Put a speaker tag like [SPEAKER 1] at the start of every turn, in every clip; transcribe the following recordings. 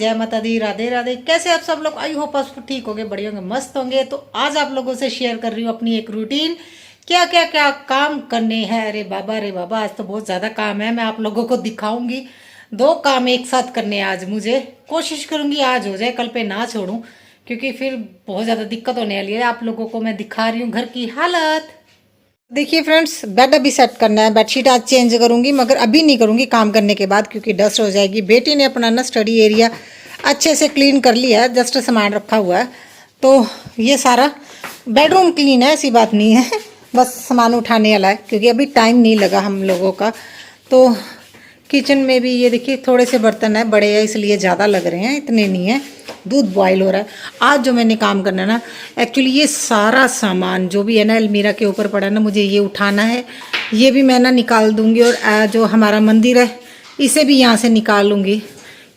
[SPEAKER 1] जय माता दी, राधे राधे। कैसे आप सब लोग? आई होप आप ठीक होंगे, बढ़िया होंगे, मस्त होंगे। तो आज आप लोगों से शेयर कर रही हूँ अपनी एक रूटीन, क्या क्या क्या काम करने हैं। अरे बाबा, आज तो बहुत ज़्यादा काम है। मैं आप लोगों को दिखाऊंगी। दो काम एक साथ करने हैं आज मुझे। कोशिश करूंगी आज हो जाए, कल पे ना छोड़ूं, क्योंकि फिर बहुत ज़्यादा दिक्कत होने वाली है। आप लोगों को मैं दिखा रही हूँ घर की हालत। देखिए फ्रेंड्स, बेड अभी सेट करना है। बेडशीट आज चेंज करूंगी, मगर अभी नहीं करूंगी, काम करने के बाद, क्योंकि डस्ट हो जाएगी। बेटी ने अपना ना स्टडी एरिया अच्छे से क्लीन कर लिया है, जस्ट सामान रखा हुआ है। तो ये सारा बेडरूम क्लीन है, ऐसी बात नहीं है। बस सामान उठाने वाला है, क्योंकि अभी टाइम नहीं लगा हम लोगों का। तो किचन में भी ये देखिए थोड़े से बर्तन है, बड़े हैं इसलिए ज़्यादा लग रहे हैं, इतने नहीं है। दूध बॉयल हो रहा है। आज जो मैंने काम करना है ना, एक्चुअली ये सारा सामान जो भी है ना अलमीरा के ऊपर पड़ा है ना, मुझे ये उठाना है। ये भी मैं ना निकाल दूंगी, और जो हमारा मंदिर है इसे भी यहाँ से निकाल लूँगी,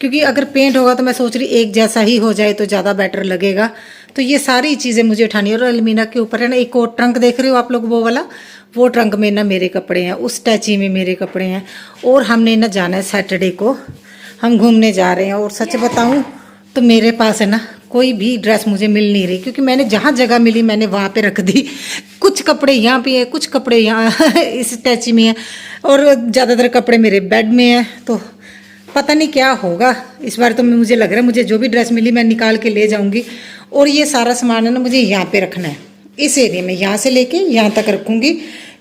[SPEAKER 1] क्योंकि अगर पेंट होगा तो मैं सोच रही एक जैसा ही हो जाए तो ज़्यादा बेटर लगेगा। तो ये सारी चीज़ें मुझे उठानी है। और अलमीरा के ऊपर है ना एक और ट्रंक देख रहे हो आप लोग, वो वाला, वो ट्रंक में ना मेरे कपड़े हैं, उस टैची में मेरे कपड़े हैं। और हमने ना जाना है सैटरडे को, हम घूमने जा रहे हैं। और सच बताऊं तो मेरे पास है ना कोई भी ड्रेस मुझे मिल नहीं रही, क्योंकि मैंने जहाँ जगह मिली मैंने वहाँ पे रख दी। कुछ कपड़े यहाँ पे है, कुछ कपड़े यहाँ इस टैची में है, और ज़्यादातर कपड़े मेरे बेड में है। तो पता नहीं क्या होगा इस बार। तो मुझे लग रहा है मुझे जो भी ड्रेस मिली मैं निकाल के ले जाऊंगी। और ये सारा सामान है ना मुझे यहाँ पे रखना है, इस एरिया में, यहाँ से लेके यहाँ तक रखूंगी,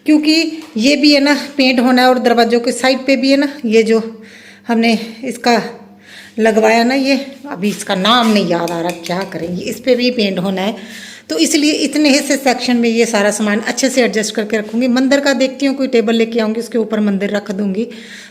[SPEAKER 1] क्योंकि ये भी है ना पेंट होना है। और दरवाजों के साइड पे भी है ना, ये जो हमने इसका लगवाया ना, ये अभी इसका नाम नहीं याद आ रहा, क्या करेंगे, इस पे भी पेंट होना है। तो इसलिए इतने हिस्से सेक्शन में ये सारा सामान अच्छे से एडजस्ट करके रखूंगी। मंदिर का देखती हूँ, कोई टेबल लेके आऊँगी, उसके ऊपर मंदिर रख दूंगी।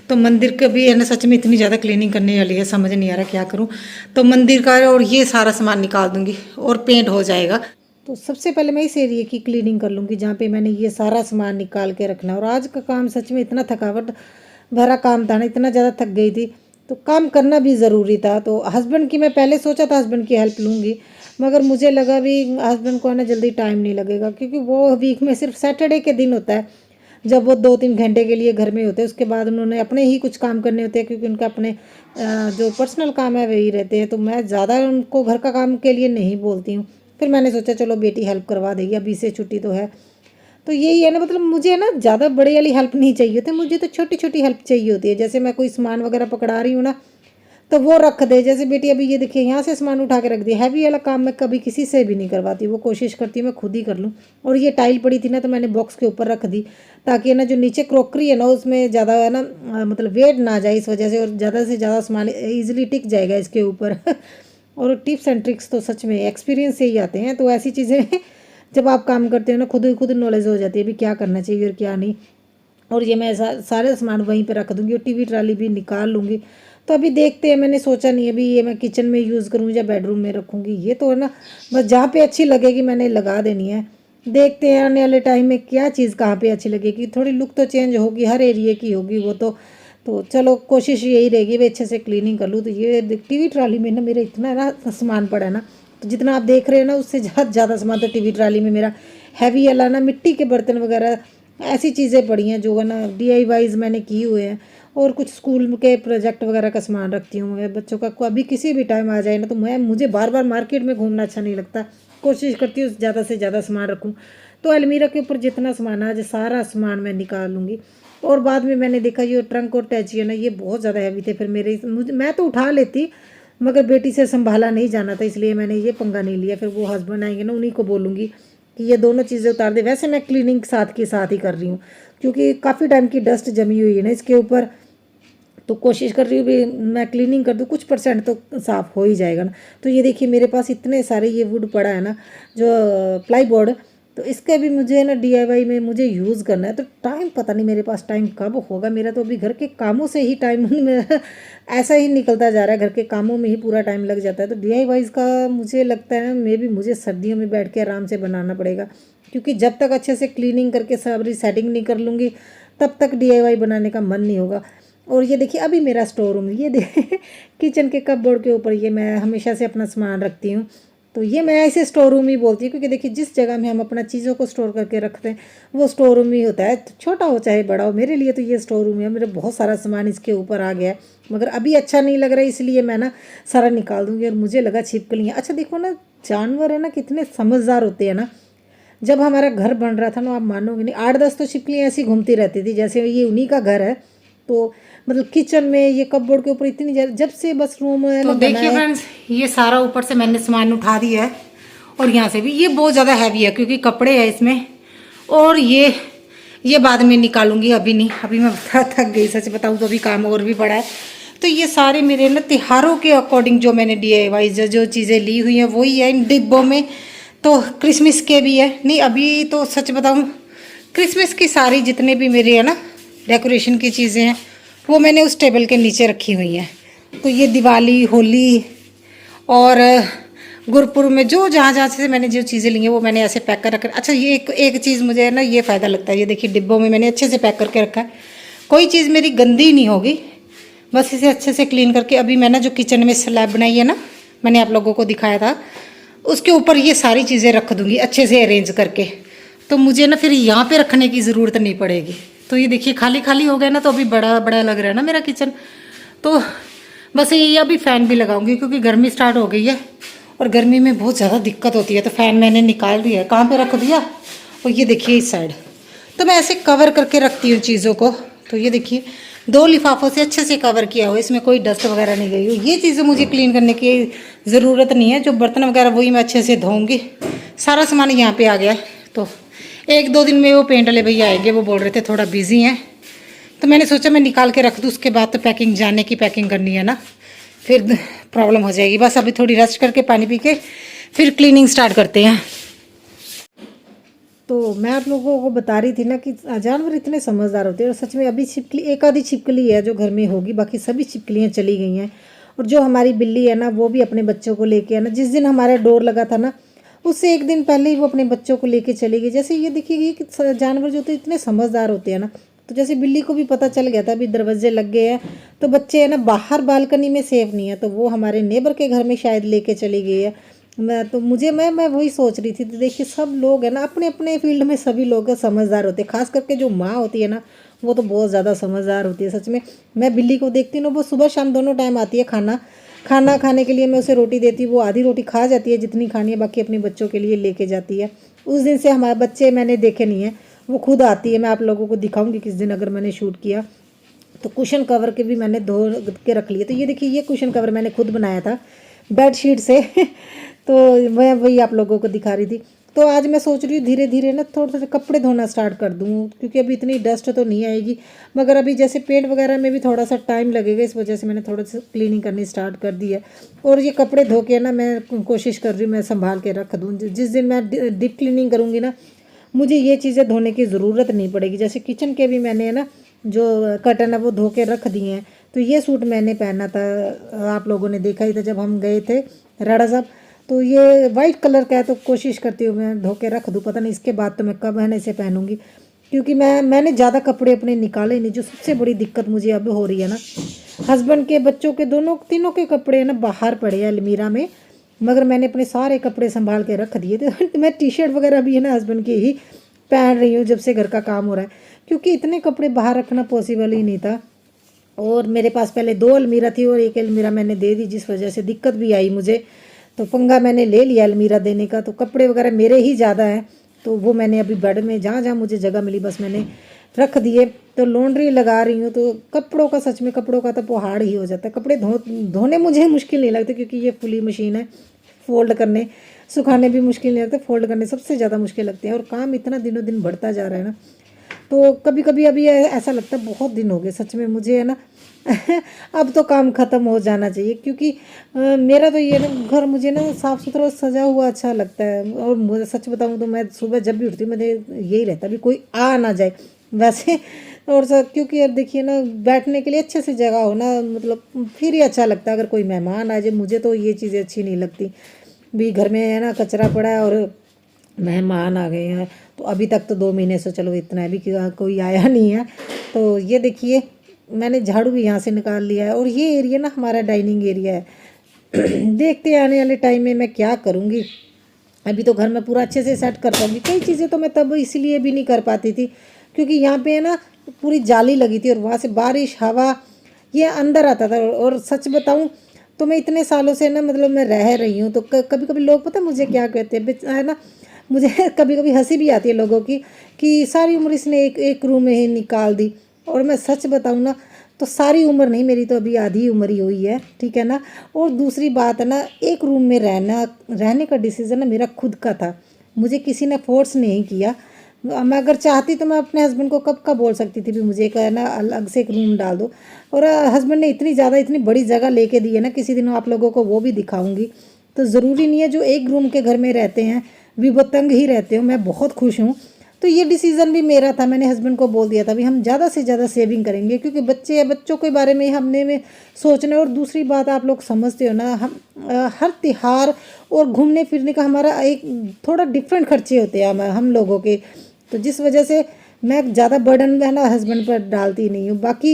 [SPEAKER 1] तो मंदिर का भी है ना, सच में इतनी ज़्यादा क्लीनिंग करने वाली है, समझ नहीं आ रहा क्या करूँ। तो मंदिर का और ये सारा सामान निकाल दूंगी और पेंट हो जाएगा। तो सबसे पहले मैं इस एरिया की क्लीनिंग कर लूँगी, जहाँ पे मैंने ये सारा सामान निकाल के रखना है। और आज का काम सच में इतना थकावट भरा काम था ना, इतना ज़्यादा थक गई थी, तो काम करना भी ज़रूरी था। तो हस्बैंड की मैं पहले सोचा था हस्बैंड की हेल्प लूँगी, मगर मुझे लगा भी हस्बैंड को है ना जल्दी टाइम नहीं लगेगा, क्योंकि वो वीक में सिर्फ सैटरडे के दिन होता है जब वो 2-3 घंटे के लिए घर में होते हैं। उसके बाद उन्होंने अपने ही कुछ काम करने होते हैं, क्योंकि उनका अपने जो पर्सनल काम है वही रहते हैं। तो मैं ज़्यादा उनको घर का काम के लिए नहीं बोलती हूँ। फिर मैंने सोचा चलो बेटी हेल्प करवा देगी, अभी से छुट्टी तो है। तो यही है ना, मतलब मुझे ना ज़्यादा बड़े वाली हेल्प नहीं चाहिए होती, मुझे तो छोटी छोटी हेल्प चाहिए होती है। जैसे मैं कोई सामान वगैरह पकड़ा रही हूँ ना, तो वो रख दे। जैसे बेटी अभी ये देखिए यहाँ से सामान उठा के रख दिया। हैवी वाला काम मैं कभी किसी से भी नहीं करवाती, वो कोशिश करती हूँ मैं खुद ही कर लूँ। और ये टाइल पड़ी थी ना, तो मैंने बॉक्स के ऊपर रख दी, ताकि है ना जो नीचे क्रॉकरी है ना उसमें ज़्यादा है ना मतलब वेट ना जाए इस वजह से, और ज़्यादा से ज़्यादा सामान ईजिली टिक जाएगा इसके ऊपर। और टिप्स एंड ट्रिक्स तो सच में एक्सपीरियंस से ही आते हैं। तो ऐसी चीज़ें जब आप काम करते हो ना, खुद खुद नॉलेज हो जाती है भी क्या करना चाहिए और क्या नहीं। और ये मैं सारे सामान वहीं पे रख दूंगी, और टीवी ट्राली भी निकाल लूँगी। तो अभी देखते हैं, मैंने सोचा नहीं अभी ये मैं किचन में यूज़ करूँ या बेडरूम में रखूँगी। ये तो है ना बस जहाँ पे अच्छी लगेगी मैंने लगा देनी है। देखते हैं आने वाले टाइम में क्या चीज़ कहाँ पे अच्छी लगेगी। थोड़ी लुक तो चेंज होगी, हर एरिया की होगी वो तो चलो कोशिश यही रहेगी भाई अच्छे से क्लीनिंग कर लूँ। तो ये टीवी ट्राली में ना मेरा इतना ना सामान पड़ा है ना, तो जितना आप देख रहे हो ना उससे ज़्यादा सामान तो टीवी ट्राली में मेरा हैवी वाला ना, मिट्टी के बर्तन वगैरह ऐसी चीज़ें पड़ी हैं जो है ना DIYs मैंने किए हुए हैं। और कुछ स्कूल के प्रोजेक्ट वगैरह का सामान रखती हूँ मैं बच्चों का। अभी किसी भी टाइम आ जाए ना, तो मुझे बार बार मार्केट में घूमना अच्छा नहीं लगता। कोशिश करती हूँ ज़्यादा से ज़्यादा सामान रखूँ। तो अलमीरा के ऊपर जितना सामान आज सारा सामान मैं निकाल लूँगी। और बाद में मैंने देखा ये ट्रंक और टैची है ना, ये बहुत ज़्यादा हैवी थे। फिर मैं तो उठा लेती, मगर बेटी से संभाला नहीं जाना था, इसलिए मैंने ये पंगा नहीं लिया। फिर वो हस्बैंड आएंगे ना, उन्हीं को बोलूँगी कि ये दोनों चीज़ें उतार दे। वैसे मैं क्लीनिंग साथ के साथ ही कर रही हूँ, क्योंकि काफ़ी टाइम की डस्ट जमी हुई है ना इसके ऊपर। तो कोशिश कर रही हूँ भी मैं क्लीनिंग कर दूँ, कुछ परसेंट तो साफ़ हो ही जाएगा ना। तो ये देखिए मेरे पास इतने सारे ये वुड पड़ा है ना, जो प्लाई बोर्ड, तो इसका भी मुझे ना DIY में मुझे यूज़ करना है। तो टाइम पता नहीं मेरे पास टाइम कब होगा। मेरा तो अभी घर के कामों से ही टाइम मेरा ऐसा ही निकलता जा रहा है, घर के कामों में ही पूरा टाइम लग जाता है। तो DIYs का मुझे लगता है मे भी मुझे सर्दियों में बैठ के आराम से बनाना पड़ेगा, क्योंकि जब तक अच्छे से क्लीनिंग करके सारी सेटिंग नहीं कर लूँगी तब तक DIY बनाने का मन नहीं होगा। और ये देखिए अभी मेरा स्टोर रूम, ये किचन के कपबोर्ड के ऊपर ये मैं हमेशा से अपना सामान रखती हूँ। तो ये मैं ऐसे स्टोर रूम ही बोलती हूँ, क्योंकि देखिए जिस जगह में हम अपना चीज़ों को स्टोर करके रखते हैं वो स्टोर रूम ही होता है, तो छोटा हो चाहे बड़ा हो। मेरे लिए तो ये स्टोर रूम है, मेरा बहुत सारा सामान इसके ऊपर आ गया है, मगर अभी अच्छा नहीं लग रहा है, इसलिए मैं ना सारा निकाल दूंगी। और मुझे लगा छिपकलियाँ, अच्छा देखो ना, जानवर है ना कितने समझदार होते हैं ना। जब हमारा घर बन रहा था ना, आप मानोगे नहीं, 8-10 तो छिपकलियाँ ऐसी घूमती रहती थी, जैसे ये उन्हीं का घर है। तो मतलब किचन में ये कपबोर्ड के ऊपर इतनी जब से बस रूम है ना
[SPEAKER 2] तो देखिए
[SPEAKER 1] बनाया।
[SPEAKER 2] फ्रेंड्स, ये सारा ऊपर से मैंने सामान उठा दिया है, और यहाँ से भी। ये बहुत ज़्यादा हैवी है क्योंकि कपड़े हैं इसमें, और ये बाद में निकालूंगी, अभी नहीं। अभी मैं थक गई, सच बताऊँ तो अभी काम और भी पड़ा है। तो ये सारे मेरे ना त्योहारों के अकॉर्डिंग जो मैंने DIY जो चीज़ें ली हुई हैं वही है इन डिब्बों में। तो क्रिसमस के भी है, नहीं अभी तो सच बताऊँ, क्रिसमस की सारी जितने भी मेरे है ना डेकोरेशन की चीज़ें हैं वो मैंने उस टेबल के नीचे रखी हुई हैं। तो ये दिवाली, होली और गुरपुरब में जो जहाँ जहाँ से मैंने जो चीज़ें ली हैं वो मैंने ऐसे पैक कर रखा है। अच्छा, ये एक चीज़ मुझे है ना ये फ़ायदा लगता है, ये देखिए डिब्बों में मैंने अच्छे से पैक करके रखा है, कोई चीज़ मेरी गंदी नहीं होगी। बस इसे अच्छे से क्लीन करके अभी मैं ना जो किचन में स्लैब बनाई है ना, मैंने आप लोगों को दिखाया था, उसके ऊपर ये सारी चीज़ें रख दूँगी अच्छे से अरेंज करके। तो मुझे ना फिर यहाँ पे रखने की ज़रूरत नहीं पड़ेगी। तो ये देखिए खाली खाली हो गया ना, तो अभी बड़ा बड़ा लग रहा है ना मेरा किचन। तो बस ये अभी फ़ैन भी लगाऊंगी क्योंकि गर्मी स्टार्ट हो गई है, और गर्मी में बहुत ज़्यादा दिक्कत होती है। तो फ़ैन मैंने निकाल दिया है, कहाँ पे रख दिया, और ये देखिए इस साइड। तो मैं ऐसे कवर करके रखती हूँ चीज़ों को। तो ये देखिए 2 लिफाफों से अच्छे से कवर किया हुआ, इसमें कोई डस्ट वगैरह नहीं गई हुई। ये चीज़ें मुझे क्लीन करने की ज़रूरत नहीं है, जो बर्तन वगैरह वही मैं अच्छे से धोऊंगी। सारा सामान यहाँ पे आ गया है। तो 1-2 दिन में वो पेंट वाले भैया आएंगे, वो बोल रहे थे थोड़ा बिजी हैं, तो मैंने सोचा मैं निकाल के रख दूँ, उसके बाद तो पैकिंग, जाने की पैकिंग करनी है ना, फिर प्रॉब्लम हो जाएगी। बस अभी थोड़ी रेस्ट करके पानी पी के फिर क्लीनिंग स्टार्ट करते हैं।
[SPEAKER 1] तो मैं आप लोगों को बता रही थी ना कि जानवर इतने समझदार होते हैं, और सच में अभी छिपकली, एक आधी छिपकली है जो घर में होगी, बाकी सभी छिपकलियाँ चली गई हैं। और जो हमारी बिल्ली है ना वो भी अपने बच्चों को लेके है ना, जिस दिन हमारा डोर लगा था ना उससे एक दिन पहले ही वो अपने बच्चों को लेके चली गई। जैसे ये देखिए कि जानवर जो होते हैं इतने समझदार होते हैं ना। तो जैसे बिल्ली को भी पता चल गया था अभी दरवाजे लग गए हैं, तो बच्चे है ना बाहर बालकनी में सेफ नहीं है, तो वो हमारे नेबर के घर में शायद लेके चली गई है। मैं वही सोच रही थी। तो देखिए सब लोग है ना अपने अपने फील्ड में सभी लोग समझदार होते हैं, खास करके जो माँ होती है ना वो तो बहुत ज़्यादा समझदार होती है सच में। मैं बिल्ली को देखती हूँ ना, वो सुबह शाम दोनों टाइम आती है खाना खाने के लिए। मैं उसे रोटी देती हूँ, वो आधी रोटी खा जाती है जितनी खानी है, बाकी अपने बच्चों के लिए लेके जाती है। उस दिन से हमारे बच्चे मैंने देखे नहीं है, वो खुद आती है। मैं आप लोगों को दिखाऊंगी किस दिन अगर मैंने शूट किया तो। कुशन कवर के भी मैंने धो के रख लिए। तो ये देखिए ये कुशन कवर मैंने खुद बनाया था बेडशीट से तो मैं वही आप लोगों को दिखा रही थी। तो आज मैं सोच रही हूँ धीरे धीरे ना थोड़े थोड़े कपड़े धोना स्टार्ट कर दूँ, क्योंकि अभी इतनी डस्ट तो नहीं आएगी, मगर अभी जैसे पेंट वगैरह में भी थोड़ा सा टाइम लगेगा, इस वजह से मैंने थोड़ा सा क्लीनिंग करनी स्टार्ट कर दी है। और ये कपड़े धो के ना मैं कोशिश कर रही हूँ मैं संभाल के रख दूँ। जिस दिन मैं डीप क्लीनिंग करूँगी ना मुझे ये चीज़ें धोने की ज़रूरत नहीं पड़ेगी। जैसे किचन के भी मैंने ना जो कर्टन है वो धो के रख दिए हैं। तो ये सूट मैंने पहना था, आप लोगों ने देखा ही था जब हम गए थे राणा साहब। तो ये वाइट कलर का है, तो कोशिश करती हूँ मैं धो के रख दूँ। पता नहीं इसके बाद तो मैं कब है इसे पहनूंगी, क्योंकि मैंने ज़्यादा कपड़े अपने निकाले नहीं। जो सबसे बड़ी दिक्कत मुझे अब हो रही है ना, हस्बैंड के, बच्चों के, तीनों के कपड़े ना बाहर पड़े हैं अलमीरा में, मगर मैंने अपने सारे कपड़े संभाल के रख दिए थे। मैं टी-शर्ट वगैरह भी है ना हस्बैंड की ही पहन रही हूँ जब से घर का काम हो रहा है, क्योंकि इतने कपड़े बाहर रखना पॉसिबल ही नहीं था। और मेरे पास पहले 2 अलमीरा थी और एक अलमीरा मैंने दे दी, जिस वजह से दिक्कत भी आई मुझे। तो पंगा मैंने ले लिया अलमीरा देने का। तो कपड़े वगैरह मेरे ही ज़्यादा हैं, तो वो मैंने अभी बेड में जहाँ जहाँ मुझे जगह मिली बस मैंने रख दिए। तो लॉन्ड्री लगा रही हूँ, तो कपड़ों का सच में कपड़ों का तो पहाड़ ही हो जाता है। कपड़े धोने मुझे मुश्किल नहीं लगते, क्योंकि ये फुली मशीन है। फोल्ड करने सुखाने भी मुश्किल नहीं लगते, फोल्ड करने सबसे ज़्यादा मुश्किल लगते हैं। और काम इतना दिनों दिन बढ़ता जा रहा है ना, तो कभी कभी अभी ऐसा लगता है बहुत दिन हो गए सच में मुझे है ना अब तो काम ख़त्म हो जाना चाहिए, क्योंकि मेरा तो ये ना घर मुझे ना साफ़ सुथरा सजा हुआ अच्छा लगता है। और मुझे सच बताऊँ तो मैं सुबह जब भी उठती हूँ मुझे यही रहता है भी कोई आ ना जाए वैसे। और सब क्योंकि यार देखिए ना बैठने के लिए अच्छे से जगह हो ना, मतलब फिर ही अच्छा लगता है। अगर कोई मेहमान आ जाए मुझे तो ये चीज़ें अच्छी नहीं लगती भी, घर में है ना कचरा पड़ा है और मेहमान आ गए हैं। तो अभी तक तो 2 महीने से चलो इतना है भी कि कोई आया नहीं है। तो ये देखिए मैंने झाड़ू भी यहाँ से निकाल लिया है। और ये एरिया ना हमारा डाइनिंग एरिया है,
[SPEAKER 2] देखते हैं आने वाले टाइम में मैं क्या करूँगी। अभी तो घर में पूरा अच्छे से सेट कर पाऊंगी। कई चीज़ें तो मैं तब इसलिए भी नहीं कर पाती थी क्योंकि यहाँ पे है ना पूरी जाली लगी थी और वहाँ से बारिश हवा ये अंदर आता था। और सच बताऊँ तो मैं इतने सालों से ना मतलब मैं रह रही हूँ तो कभी कभी लोग पता मुझे क्या कहते हैं है ना, मुझे कभी कभी हंसी भी आती है लोगों की कि सारी उम्र इसने एक रूम में ही निकाल दी। और मैं सच बताऊँ ना तो सारी उम्र नहीं, मेरी तो अभी आधी उम्र ही हुई है, ठीक है ना। और दूसरी बात है ना, एक रूम में रहने का डिसीज़न ना मेरा खुद का था, मुझे किसी ने फोर्स नहीं किया। मैं अगर चाहती तो मैं अपने हस्बैंड को कब का बोल सकती थी भी मुझे एक है ना अलग से एक रूम डाल दो। और हस्बैंड ने इतनी बड़ी जगह लेके दी है ना, किसी दिन आप लोगों को वो भी दिखाऊंगी। तो ज़रूरी नहीं है जो एक रूम के घर में रहते हैं भी वो तंग ही रहते हो, मैं बहुत खुश हूँ। तो ये डिसीज़न भी मेरा था, मैंने हस्बैंड को बोल दिया था भी हम ज़्यादा से ज़्यादा सेविंग करेंगे क्योंकि बच्चों के बारे में हमने में सोचना है। और दूसरी बात आप लोग समझते हो ना, हम हर त्योहार और घूमने फिरने का हमारा एक थोड़ा डिफरेंट खर्चे होते हैं हम लोगों के। तो जिस वजह से मैं ज़्यादा बर्डन है ना हस्बैंड पर डालती नहीं हूँ। बाकी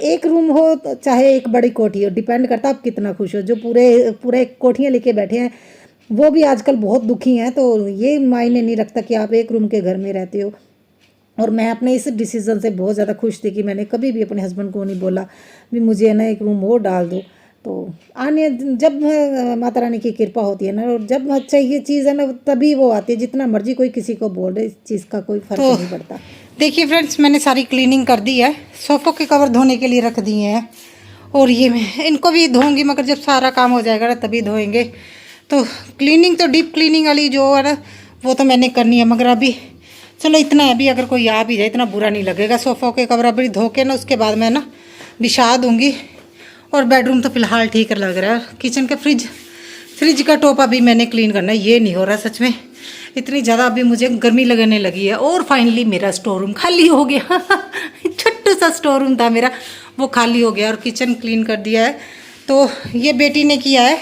[SPEAKER 2] एक रूम हो चाहे एक बड़ी कोठी हो, डिपेंड करता है आप कितना खुश हो। जो पूरे कोठियाँ लेके बैठे हैं वो भी आजकल बहुत दुखी हैं। तो ये मायने नहीं रखता कि आप एक रूम के घर में रहते हो। और मैं अपने इस डिसीज़न से बहुत ज़्यादा खुश थी कि मैंने कभी भी अपने हस्बैंड को नहीं बोला भी मुझे ना एक रूम और डाल दो। तो आने जब माता रानी की कृपा होती है ना, और जब चाहिए चीज़ है ना तभी वो आती है। जितना मर्जी कोई किसी को बोल दे, इस चीज़ का कोई फर्क नहीं पड़ता।
[SPEAKER 1] देखिए फ्रेंड्स, मैंने सारी क्लीनिंग कर दी है, सोफ़ों के कवर धोने के लिए रख दिए हैं और ये मैं इनको भी धोऊंगी, मगर जब सारा काम हो जाएगा ना तभी धोएंगे। तो क्लीनिंग तो डीप क्लीनिंग वाली जो है ना वो तो मैंने करनी है, मगर अभी चलो इतना है, अभी अगर कोई आ भी जाए इतना बुरा नहीं लगेगा। सोफ़ों के कवर अभी धो के ना उसके बाद मैं ना बिछा दूँगी। और बेडरूम तो फ़िलहाल ठीक लग रहा है। किचन का फ्रिज का टॉप अभी मैंने क्लीन करना है, ये नहीं हो रहा सच में, इतनी ज़्यादा अभी मुझे गर्मी लगने लगी है। और फाइनली मेरा स्टोर रूम खाली हो गया छोटा सा स्टोर रूम था मेरा, वो खाली हो गया और किचन क्लीन कर दिया है। तो ये बेटी ने किया है,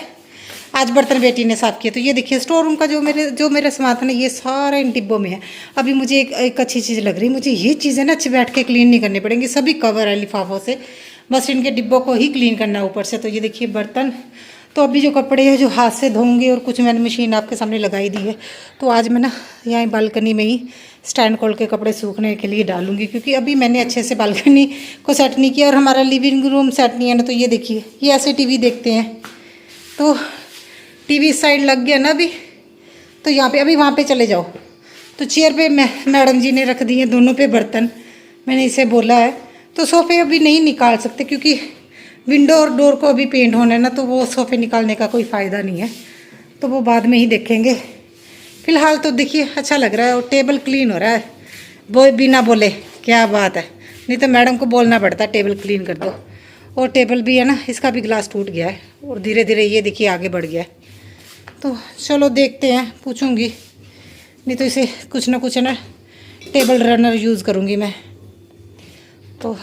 [SPEAKER 1] आज बर्तन बेटी ने साफ़ किया। तो ये देखिए स्टोर रूम का जो मेरे सामान था ना ये सारा इन डिब्बों में है। अभी मुझे एक अच्छी चीज़ लग रही है, मुझे ये चीज़ें ना अच्छे बैठ के क्लीन नहीं करनी पड़ेंगी, सभी कवर है लिफाफों से, बस इनके डिब्बों को ही क्लीन करना है ऊपर से। तो ये देखिए बर्तन, तो अभी जो कपड़े हैं जो हाथ से धोंगे और कुछ मैंने मशीन आपके सामने लगाई दी है। तो आज मैं ना यहाँ बालकनी में ही स्टैंड खोल के कपड़े सूखने के लिए डालूंगी, क्योंकि अभी मैंने अच्छे से बालकनी को सेट नहीं किया और हमारा लिविंग रूम सेट नहीं है ना। तो ये देखिए ये ऐसे टीवी देखते हैं, तो टीवी इस साइड लग गया ना अभी, तो यहाँ पे अभी वहाँ पे चले जाओ। तो चेयर पे मैडम जी ने रख दिए दोनों पे बर्तन, मैंने इसे बोला है। तो सोफ़े अभी नहीं निकाल सकते क्योंकि विंडो और डोर को अभी पेंट होना है ना, तो वो सोफ़े निकालने का कोई फ़ायदा नहीं है, तो वो बाद में ही देखेंगे। फ़िलहाल तो देखिए अच्छा लग रहा है और टेबल क्लीन हो रहा है, वो बिना बोले, क्या बात है, नहीं तो मैडम को बोलना पड़ता टेबल क्लीन कर दो। और टेबल भी है ना, इसका भी ग्लास टूट गया है और धीरे धीरे ये देखिए आगे बढ़ गया है। तो चलो देखते हैं, पूछूंगी, नहीं तो इसे कुछ ना कुछ है ना टेबल रनर यूज़ करूँगी मैं। तो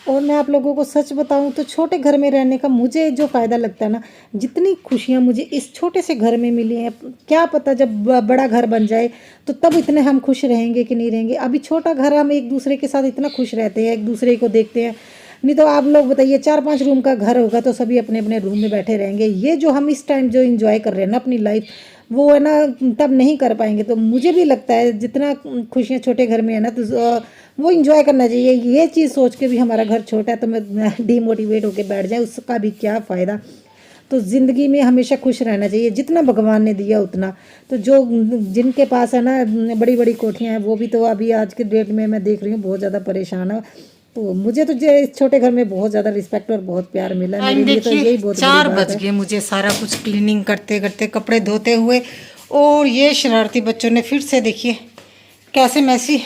[SPEAKER 2] और मैं आप लोगों को सच बताऊं तो छोटे घर में रहने का मुझे जो फ़ायदा लगता है ना, जितनी खुशियां मुझे इस छोटे से घर में मिली हैं, क्या पता जब बड़ा घर बन जाए तो तब इतने हम खुश रहेंगे कि नहीं रहेंगे। अभी छोटा घर हम एक दूसरे के साथ इतना खुश रहते हैं, एक दूसरे को देखते हैं। नहीं तो आप लोग बताइए 4-5 रूम का घर होगा तो सभी अपने अपने रूम में बैठे रहेंगे। ये जो हम इस टाइम जो इंजॉय कर रहे हैं ना अपनी लाइफ, वो है ना तब नहीं कर पाएंगे। तो मुझे भी लगता है जितना खुशियाँ छोटे घर में है ना, तो वो इंजॉय करना चाहिए। ये चीज़ सोच के भी हमारा घर छोटा है तो मैं डीमोटिवेट होकर बैठ जाए, उसका भी क्या फ़ायदा। तो ज़िंदगी में हमेशा खुश रहना चाहिए, जितना भगवान ने दिया उतना। तो जो जिनके पास है ना बड़ी बड़ी कोठियाँ हैं, वो भी तो अभी आज के डेट में मैं देख रही हूँ बहुत ज़्यादा परेशान है। तो मुझे तो इस छोटे घर में बहुत ज़्यादा रिस्पेक्ट और बहुत प्यार मिला है। मेरे लिए तो यही बहुत
[SPEAKER 1] 4 बज गए मुझे सारा कुछ क्लीनिंग करते करते, कपड़े धोते हुए। और ये शरारती बच्चों ने फिर से देखिए कैसे मैसी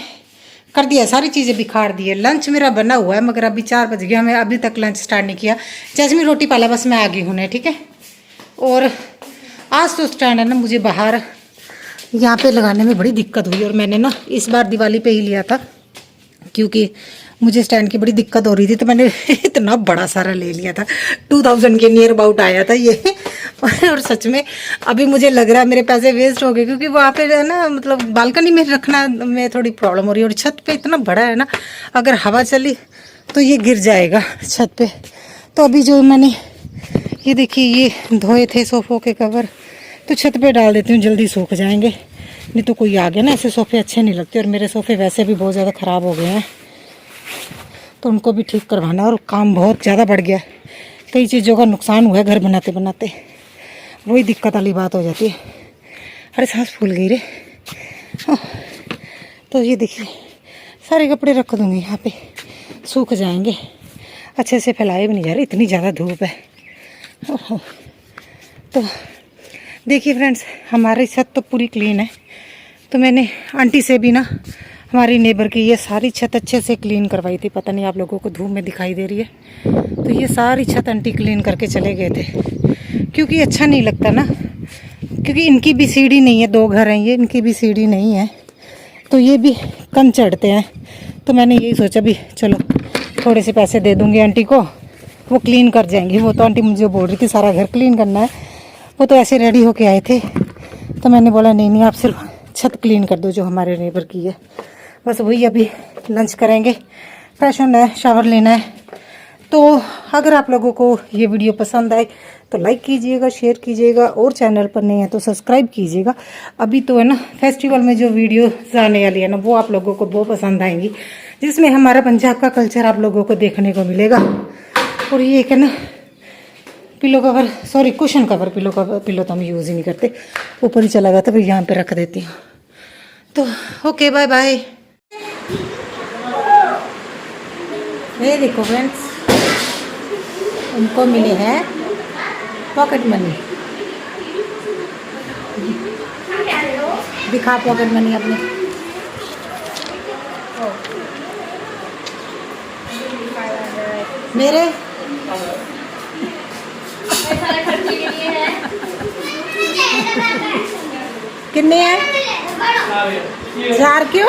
[SPEAKER 1] कर दिया, सारी चीज़ें बिखार दी है। लंच मेरा बना हुआ है मगर अभी 4 बज गया, मैं अभी तक लंच स्टार्ट नहीं किया। जैस्मीन रोटी पाला, बस मैं आ गई हूँ, ठीक है। और आज तो स्टैंड है ना मुझे बाहर यहाँ पे लगाने में बड़ी दिक्कत हुई, और मैंने ना इस बार दिवाली पे ही लिया था क्योंकि मुझे स्टैंड की बड़ी दिक्कत हो रही थी। तो मैंने इतना बड़ा सारा ले लिया था, 2000 के नियर अबाउट आया था ये। और सच में अभी मुझे लग रहा है मेरे पैसे वेस्ट हो गए, क्योंकि वहाँ पे है ना मतलब बालकनी में रखना में थोड़ी प्रॉब्लम हो रही है, और छत पे इतना बड़ा है ना, अगर हवा चली तो ये गिर जाएगा छत पे।
[SPEAKER 2] तो अभी जो मैंने ये देखिए ये धोए थे सोफ़ों के कवर, तो छत पे डाल देती हूँ, जल्दी सूख जाएंगे। नहीं तो कोई आ गया ना, ऐसे सोफ़े अच्छे नहीं लगते। और मेरे सोफ़े वैसे भी बहुत ज़्यादा ख़राब हो गए हैं, तो उनको भी ठीक करवाना। और काम बहुत ज़्यादा बढ़ गया, कई चीज़ों का नुकसान हुआ है घर बनाते बनाते, वही दिक्कत वाली बात हो जाती है। अरे सांस फूल गई रे। तो ये देखिए सारे कपड़े रख दूँगी यहाँ पे, सूख जाएंगे। अच्छे से फैलाए भी नहीं जा रहे, इतनी ज़्यादा धूप है। ओहो। तो देखिए फ्रेंड्स, हमारी छत तो पूरी क्लीन है। तो मैंने आंटी से भी ना, हमारी नेबर की ये सारी छत अच्छे से क्लीन करवाई थी। पता नहीं आप लोगों को धूप में दिखाई दे रही है, तो ये सारी छत आंटी क्लीन करके चले गए थे, क्योंकि अच्छा नहीं लगता ना, क्योंकि इनकी भी सीढ़ी नहीं है, 2 घर हैं ये, इनकी भी सीढ़ी नहीं है, तो ये भी कम चढ़ते हैं। तो मैंने यही सोचा भी चलो थोड़े से पैसे दे दूँगी आंटी को, वो क्लीन कर जाएंगी। वो तो आंटी मुझे बोल रही थी सारा घर क्लीन करना है, वो तो ऐसे रेडी होके आए थे। तो मैंने बोला नहीं आप सिर्फ छत क्लीन कर दो जो हमारे नेबर की है। बस वही अभी लंच करेंगे, फ्रेश होना है, शावर लेना है। तो अगर आप लोगों को ये वीडियो पसंद आए तो लाइक कीजिएगा, शेयर कीजिएगा, और चैनल पर नहीं है तो सब्सक्राइब कीजिएगा। अभी तो है ना फेस्टिवल में जो वीडियो आने वाली है ना, वो आप लोगों को बहुत पसंद आएंगी, जिसमें हमारा पंजाब का कल्चर आप लोगों को देखने को मिलेगा। और ये एक है ना pillow cover, sorry cushion cover, pillow cover, pillow तो हम यूज़ ही नहीं करते, ऊपर ही चला गया था, फिर यहाँ पे रख देती हूँ। तो ओके बाय बाय। ये देखो फ्रेंड्स, उनको मिले हैं पॉकेट मनी। दिखा पॉकेट मनी अपने। मेरे कितने हैं? 4 क्यों?